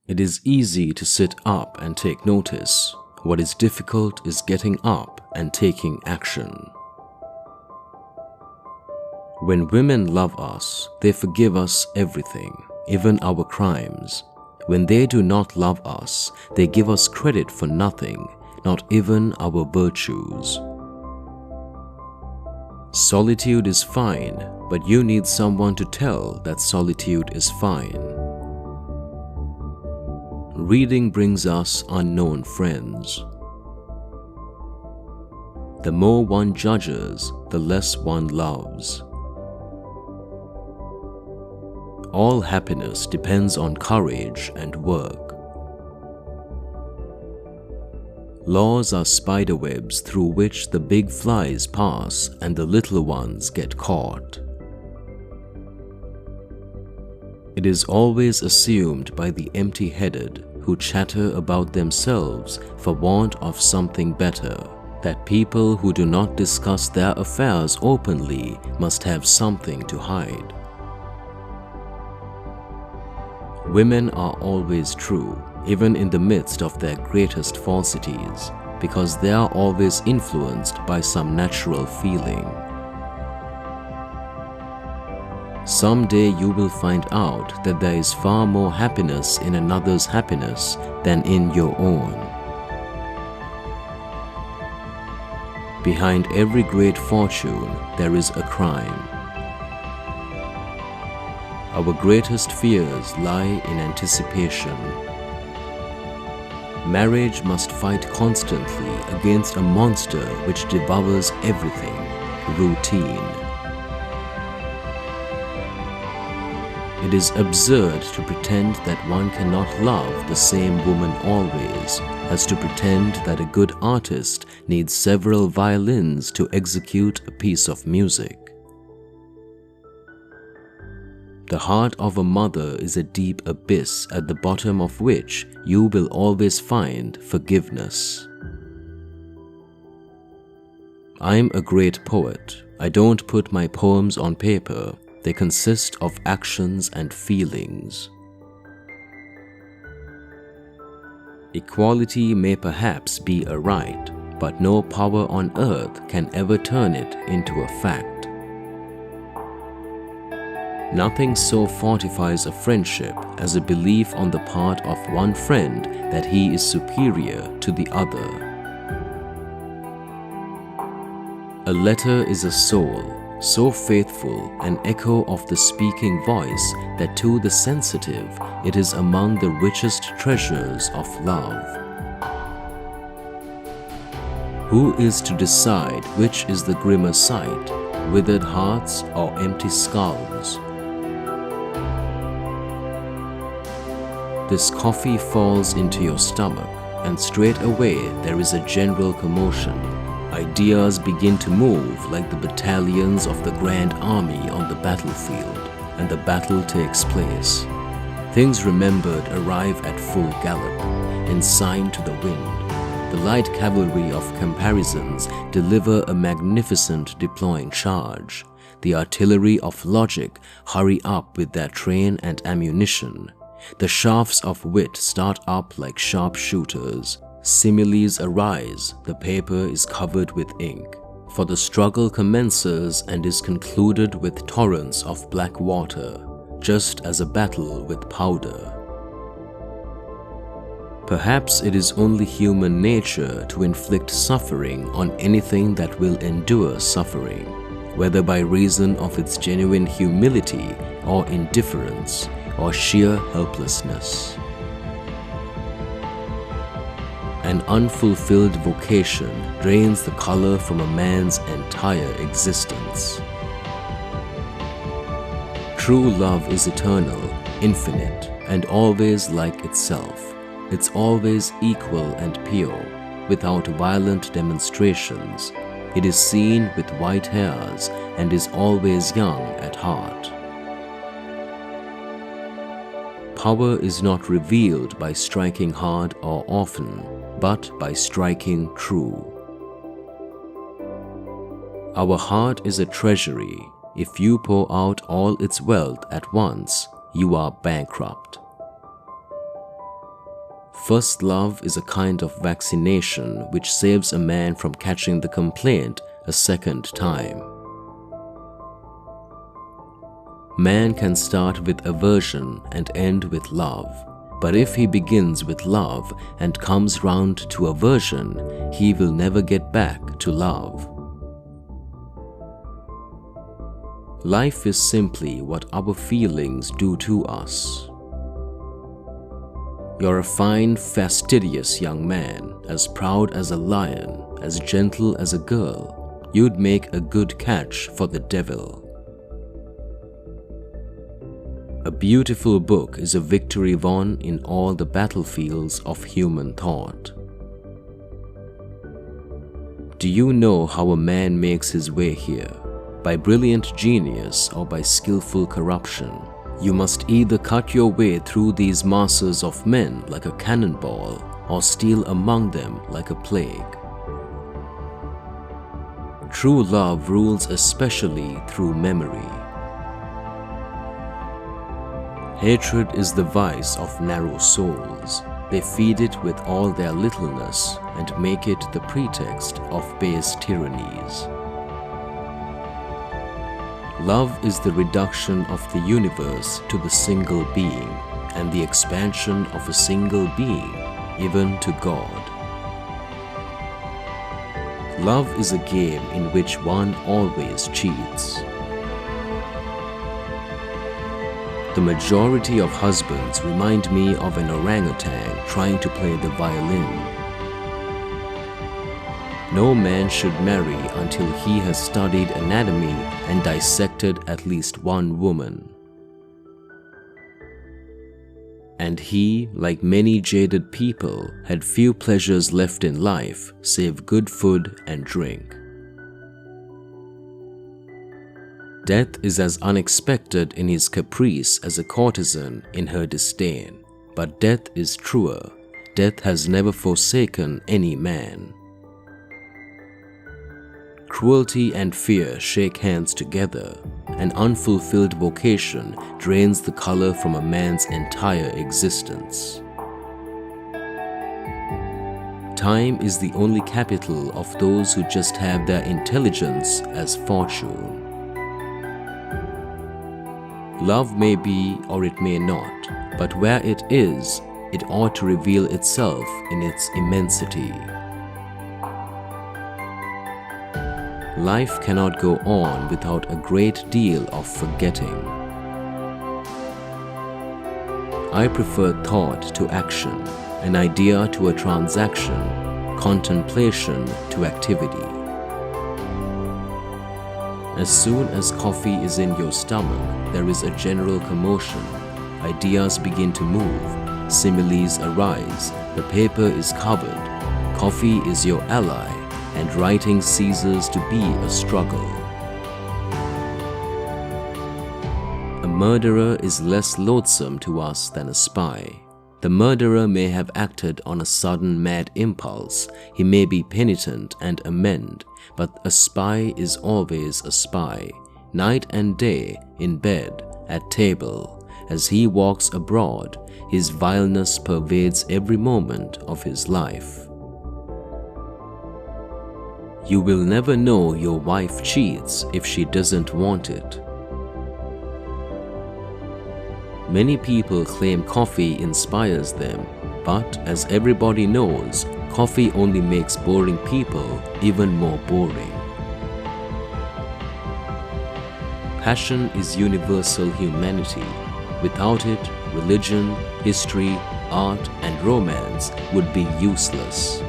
It is easy to sit up and take notice. What is difficult is getting up and taking action. When women love us, they forgive us everything, even our crimes. When they do not love us, they give us credit for nothing, not even our virtues. Solitude is fine, but you need someone to tell that solitude is fine. Reading brings us unknown friends. The more one judges, the less one loves. All happiness depends on courage and work. Laws are spiderwebs through which the big flies pass and the little ones get caught. It is always assumed by the empty-headed who chatter about themselves for want of something better that people who do not discuss their affairs openly must have something to hide. Women are always true, even in the midst of their greatest falsities, because they are always influenced by some natural feeling. Someday you will find out that there is far more happiness in another's happiness than in your own. Behind every great fortune, there is a crime. Our greatest fears lie in anticipation. Marriage must fight constantly against a monster which devours everything, routine. It is absurd to pretend that one cannot love the same woman always, as to pretend that a good artist needs several violins to execute a piece of music. The heart of a mother is a deep abyss at the bottom of which you will always find forgiveness. I'm a great poet. I don't put my poems on paper. They consist of actions and feelings. Equality may perhaps be a right, but no power on earth can ever turn it into a fact. Nothing so fortifies a friendship as a belief on the part of one friend that he is superior to the other. A letter is a soul, so faithful, an echo of the speaking voice that to the sensitive it is among the richest treasures of love. Who is to decide which is the grimmer sight, withered hearts or empty skulls? This coffee falls into your stomach, and straight away there is a general commotion. Ideas begin to move like the battalions of the Grand Army on the battlefield, and the battle takes place. Things remembered arrive at full gallop, ensigned to the wind. The light cavalry of comparisons deliver a magnificent deploying charge. The artillery of logic hurry up with their train and ammunition. The shafts of wit start up like sharpshooters. Similes arise, the paper is covered with ink. For the struggle commences and is concluded with torrents of black water, just as a battle with powder. Perhaps it is only human nature to inflict suffering on anything that will endure suffering, whether by reason of its genuine humility or indifference, or sheer helplessness. An unfulfilled vocation drains the color from a man's entire existence. True love is eternal, infinite, and always like itself. It's always equal and pure, without violent demonstrations. It is seen with white hairs and is always young at heart. Power is not revealed by striking hard or often, but by striking true. Our heart is a treasury. If you pour out all its wealth at once, you are bankrupt. First love is a kind of vaccination which saves a man from catching the complaint a second time. Man can start with aversion and end with love, but if he begins with love and comes round to aversion, he will never get back to love. Life is simply what our feelings do to us. You're a fine, fastidious young man, as proud as a lion, as gentle as a girl. You'd make a good catch for the devil. A beautiful book is a victory won in all the battlefields of human thought. Do you know how a man makes his way here? By brilliant genius or by skillful corruption? You must either cut your way through these masses of men like a cannonball or steal among them like a plague. True love rules especially through memory. Hatred is the vice of narrow souls. They feed it with all their littleness and make it the pretext of base tyrannies. Love is the reduction of the universe to the single being, and the expansion of a single being, even to God. Love is a game in which one always cheats. The majority of husbands remind me of an orangutan trying to play the violin. No man should marry until he has studied anatomy and dissected at least one woman. And he, like many jaded people, had few pleasures left in life save good food and drink. Death is as unexpected in his caprice as a courtesan in her disdain, but death is truer. Death has never forsaken any man. Cruelty and fear shake hands together. An unfulfilled vocation drains the color from a man's entire existence. Time is the only capital of those who just have their intelligence as fortune. Love may be or it may not, but where it is, it ought to reveal itself in its immensity. Life cannot go on without a great deal of forgetting. I prefer thought to action, an idea to a transaction, contemplation to activity. As soon as coffee is in your stomach, there is a general commotion. Ideas begin to move, similes arise, the paper is covered, coffee is your ally, and writing ceases to be a struggle. A murderer is less loathsome to us than a spy. The murderer may have acted on a sudden mad impulse, he may be penitent and amend, but a spy is always a spy, night and day, in bed, at table. As he walks abroad, his vileness pervades every moment of his life. You will never know your wife cheats if she doesn't want it. Many people claim coffee inspires them, but as everybody knows, coffee only makes boring people even more boring. Passion is universal humanity. Without it, religion, history, art, and romance would be useless.